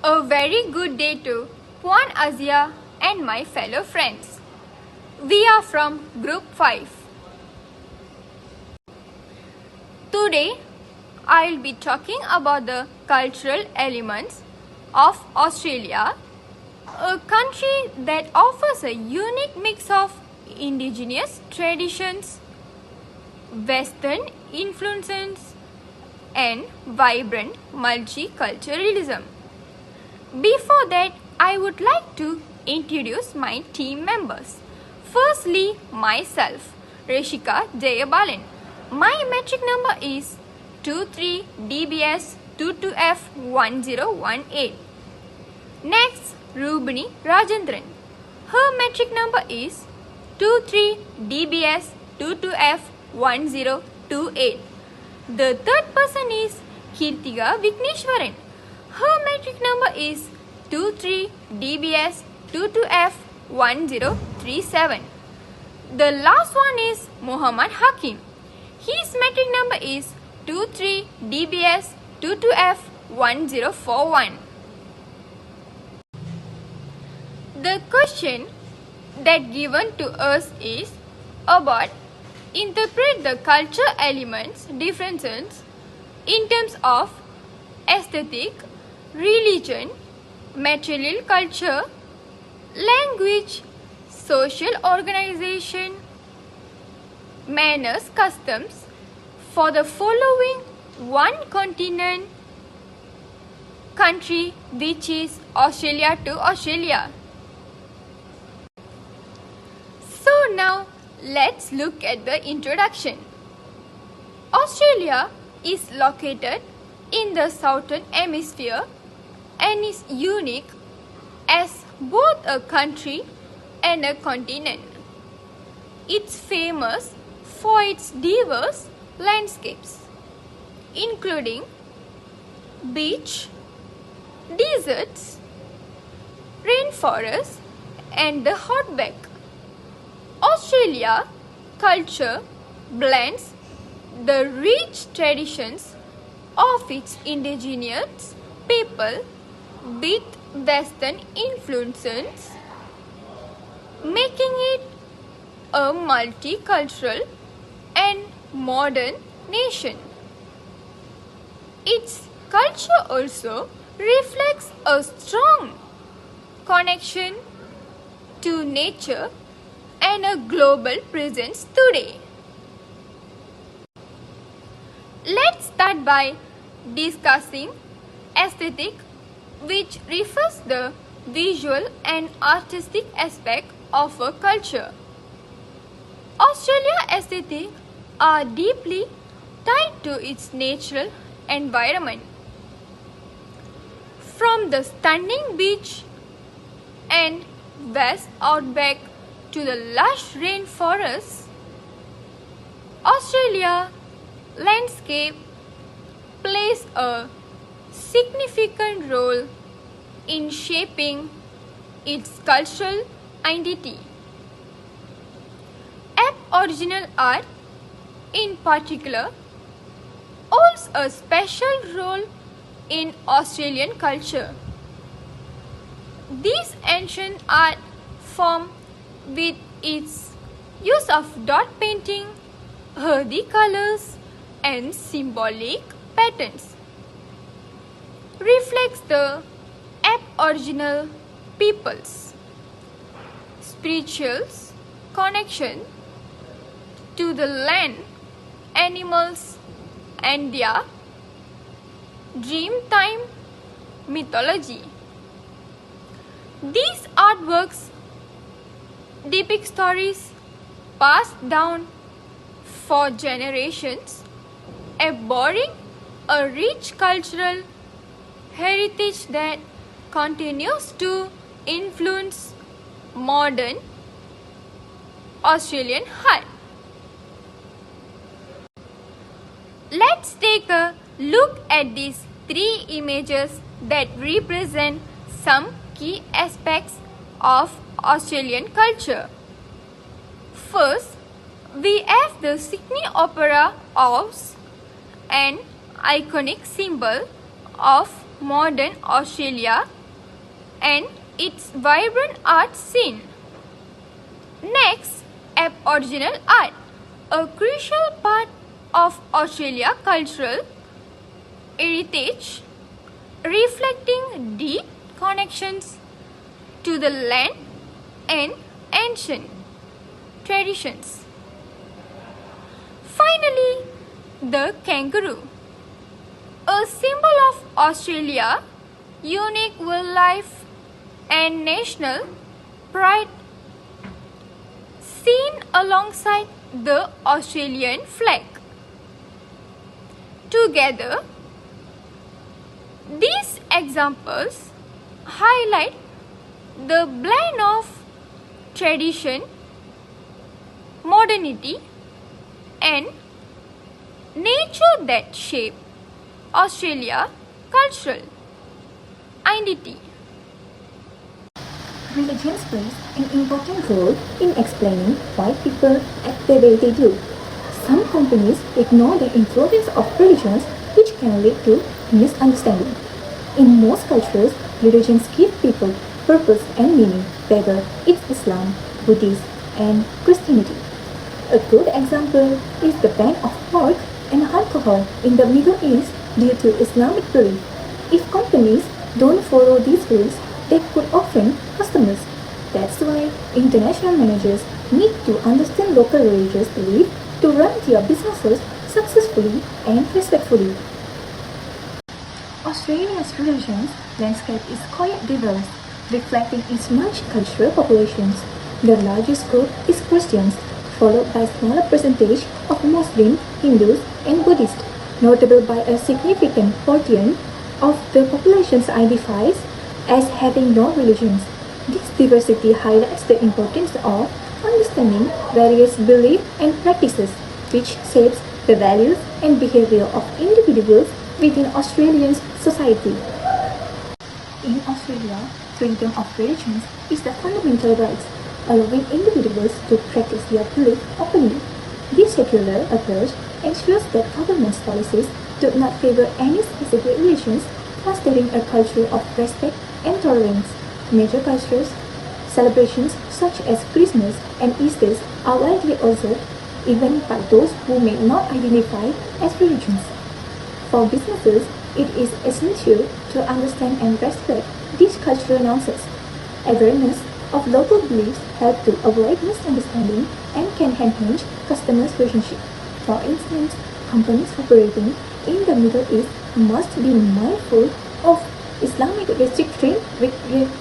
A very good day to PUAN HAZIAH and my fellow friends. We are from Group 5. Today, I will be talking about the cultural elements of Australia, a country that offers a unique mix of indigenous traditions, Western influences, and vibrant multiculturalism. Before that, I would like to introduce my team members. Firstly, myself, Rishika Jayabalan. My metric number is 23DBS22F1018. Next, Rubini Rajendran. Her metric number is 23DBS22F1028. The third person is Kirtiga Vikneshwaran. Her metric number is 23DBS22F1037. The last one is Muhammad Hakim. His metric number is 23DBS22F1041. The question that given to us is about interpret the culture elements differences in terms of aesthetic, religion, material culture, language, social organization, manners, customs for the following one continent country, which is Australia to Australia. So now let's look at the introduction. Australia is located in the southern hemisphere and is unique as both a country and a continent. It's famous for its diverse landscapes, including beach, deserts, rainforests, and the outback. Australia culture blends the rich traditions of its indigenous people with Western influences, making it a multicultural and modern nation. Its culture also reflects a strong connection to nature and a global presence today. Let's start by discussing aesthetic, which refers the visual and artistic aspect of a culture. Australia aesthetic are deeply tied to its natural environment. From the stunning beach and vast outback to the lush rainforests, Australia landscape plays a significant role in shaping its cultural identity. Aboriginal art, in particular, holds a special role in Australian culture. This ancient art form, with its use of dot painting, earthy colors, and symbolic patterns, reflects the Aboriginal people's spiritual connection to the land, animals, and their dreamtime mythology. These artworks depict stories passed down for generations, embodying a rich cultural heritage that continues to influence modern Australian art. Let's take a look at these three images that represent some key aspects of Australian culture. First, we have the Sydney Opera House, an iconic symbol of modern Australia and its vibrant art scene. Next, Aboriginal art, a crucial part of Australia's cultural heritage, reflecting deep connections to the land and ancient traditions. Finally, the kangaroo, a symbol of Australia's unique wildlife and national pride, seen alongside the Australian flag. Together, these examples highlight the blend of tradition, modernity, and nature that shape Australia's cultural identity. Religions plays an important role in explaining why people act the way they do. Some companies ignore the influence of religions, which can lead to misunderstanding. In most cultures, religions give people purpose and meaning, whether it's Islam, Buddhism, and Christianity. A good example is the ban of pork and alcohol in the Middle East due to Islamic belief. If companies don't follow these rules, they could offend customers. That's why international managers need to understand local religious belief to run their businesses successfully and respectfully. Australia's religious landscape is quite diverse, reflecting its multicultural populations. The largest group is Christians, followed by a smaller percentage of Muslims, Hindus, and Buddhists, notable by a significant portion of the population identifies as having no religions. This diversity highlights the importance of understanding various beliefs and practices, which shapes the values and behavior of individuals within Australian society. In Australia, freedom of religions is the fundamental right, allowing individuals to practice their belief openly. This secular approach ensures that government's policies do not favor any specific religions, fostering a culture of respect and tolerance. Major cultures celebrations such as Christmas and Easter are widely observed even by those who may not identify as religions. For businesses, it is essential to understand and respect these cultural nuances. Awareness of local beliefs help to avoid misunderstanding and can enhance customers' relationship. For instance, companies operating in the Middle East must be mindful of Islamic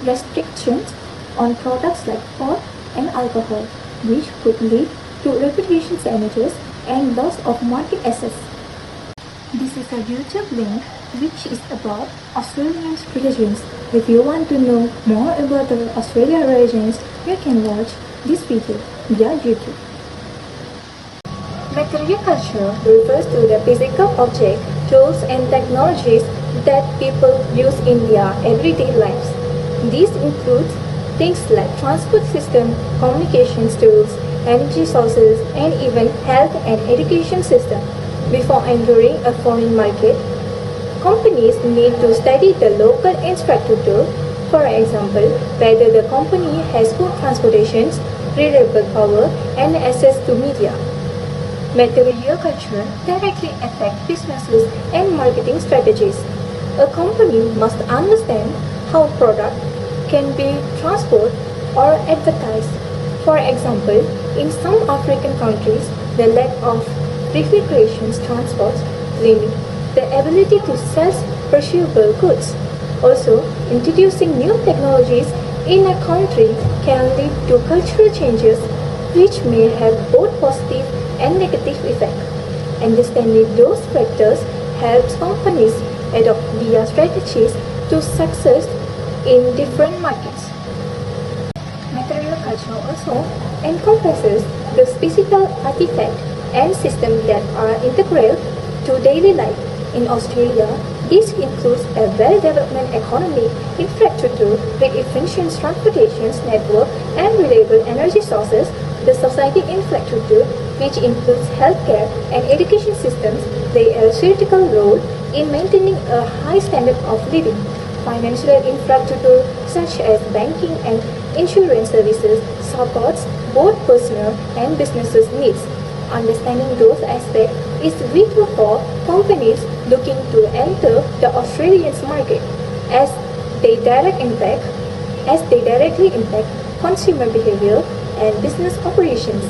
restrictions on products like pork and alcohol, which could lead to reputation damages and loss of market access. This is a YouTube link which is about Australian religions. If you want to know more about the Australian religions, you can watch this video via YouTube. Material culture refers to the physical objects, tools and technologies that people use in their everyday lives. These include things like transport system, communications tools, energy sources, and even health and education system. Before entering a foreign market, companies need to study the local infrastructure. For example, whether the company has good transportation, reliable power, and access to media. Material culture directly affects businesses and marketing strategies. A company must understand how product can be transported or advertised. For example, in some African countries, the lack of refrigeration transport limit the ability to sell perishable goods. Also, introducing new technologies in a country can lead to cultural changes which may have both positive and negative effects. Understanding those factors helps companies adopt their strategies to success in different markets. Material culture also encompasses the physical artifacts and systems that are integral to daily life. In Australia, this includes a well-developed economy, infrastructure with efficient transportation network and reliable energy sources. The society infrastructure, which includes healthcare and education systems, play a critical role in maintaining a high standard of living. Financial infrastructure such as banking and insurance services supports both personal and businesses' needs. Understanding those aspects is vital for companies looking to enter the Australian market as they directly impact consumer behavior and business operations.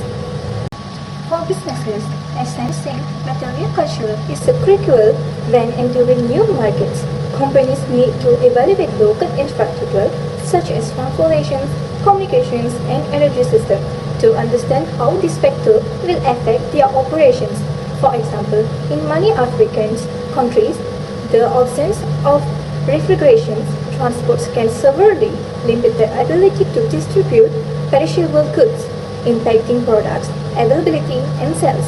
For businesses, assessing material culture is critical when entering new markets. Companies need to evaluate local infrastructure such as transportation, communications, and energy systems to understand how this factor will affect their operations. For example, in many African countries, the absence of refrigeration transports can severely limit the ability to distribute perishable goods, impacting products, availability, and sales.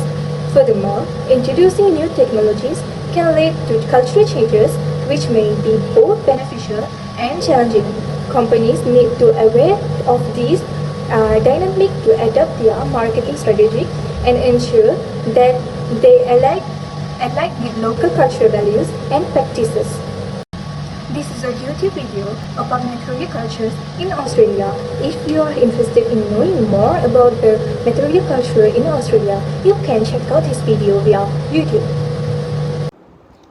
Furthermore, introducing new technologies can lead to cultural changes which may be both beneficial and challenging. Companies need to be aware of these dynamics to adapt their marketing strategy and ensure that they align with local cultural values and practices. This is a YouTube video about material cultures in Australia. If you are interested in knowing more about the material culture in Australia, you can check out this video via YouTube.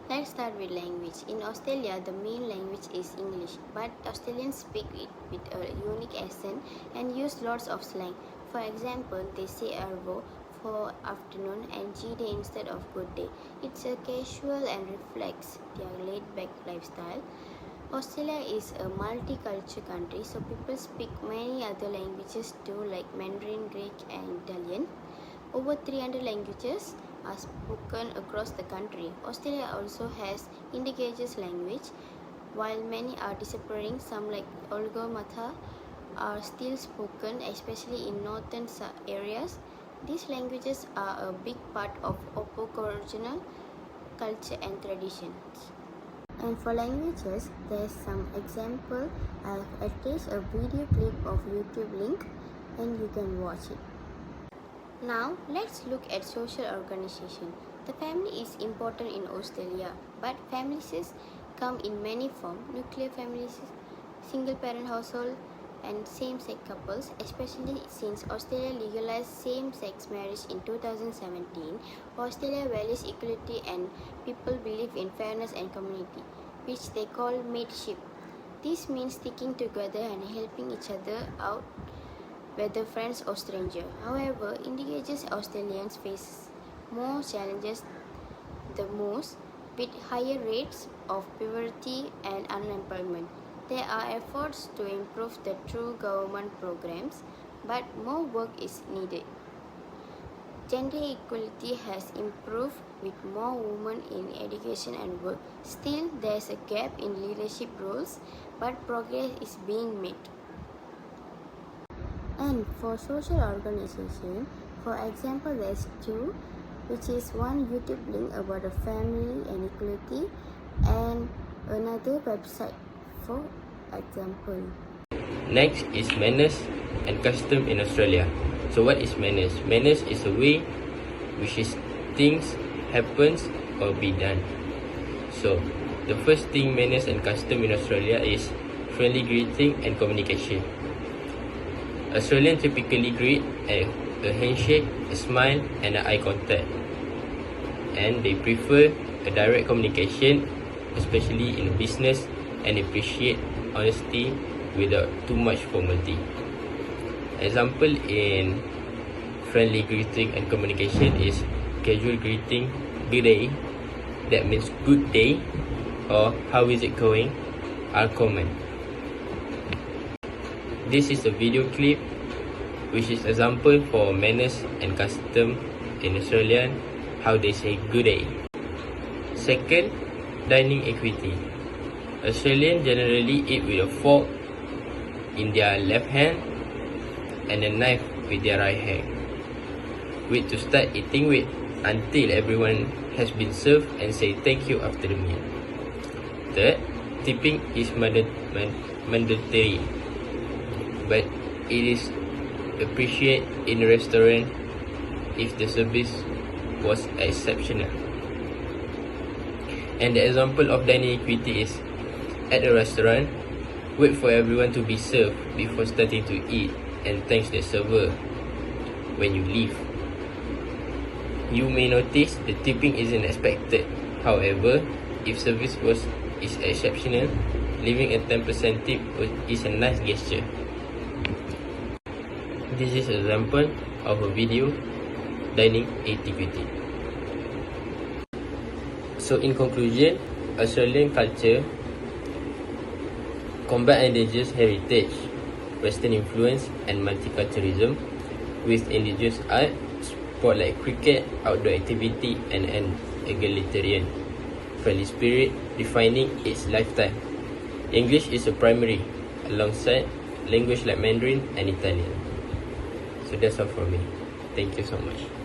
Let's start with language. In Australia, the main language is English, but Australians speak it with a unique accent and use lots of slang. For example, they say arvo for afternoon and G-day instead of good day. It's a casual and reflects their laid-back lifestyle. Australia is a multicultural country, so people speak many other languages too, like Mandarin, Greek, and Italian. Over 300 languages are spoken across the country. Australia also has indigenous language. While many are disappearing, some like Olgomata are still spoken, especially in northern areas. These languages are a big part of Aboriginal culture and traditions. And for languages, there's some example. I've attached a video clip of YouTube link and you can watch it. Now, let's look at social organization. The family is important in Australia, but families come in many forms: nuclear families, single-parent household, and same-sex couples, especially since Australia legalized same-sex marriage in 2017. Australia values equality and people believe in fairness and community, which they call mateship. This means sticking together and helping each other out, whether friends or strangers. However, indigenous Australians face more challenges the most, with higher rates of poverty and unemployment. There are efforts to improve the through government programs, but more work is needed. Gender equality has improved with more women in education and work. Still, there is a gap in leadership roles, but progress is being made. And for social organization, for example, there's two, which is one YouTube link about the family and equality, and another website for example. Next is manners and custom in Australia. So what is manners? Manners is a way which is things happens or be done. So the first thing manners and custom in Australia is friendly greeting and communication. Australians typically greet a handshake, a smile, and an eye contact. And they prefer a direct communication, especially in business, and appreciate honesty without too much formality. Example in friendly greeting and communication is casual greeting, good day, that means good day, or how is it going, are common. This is a video clip which is example for manners and custom in Australian, how they say good day. Second, dining equity. Australians generally eat with a fork in their left hand and a knife with their right hand, with to start eating with until everyone has been served and say thank you after the meal. Third, tipping is mandatory, but it is appreciated in a restaurant if the service was exceptional. And the example of dining equity is at a restaurant, wait for everyone to be served before starting to eat and thanks the server when you leave. You may notice the tipping isn't expected. However, if service is exceptional, leaving a 10% tip is a nice gesture. This is an example of a video dining etiquette. So in conclusion, Australian culture combat indigenous heritage, Western influence and multiculturalism with indigenous art, sport like cricket, outdoor activity and an egalitarian friendly spirit defining its lifetime. English is a primary alongside language like Mandarin and Italian. So that's all from me. Thank you so much.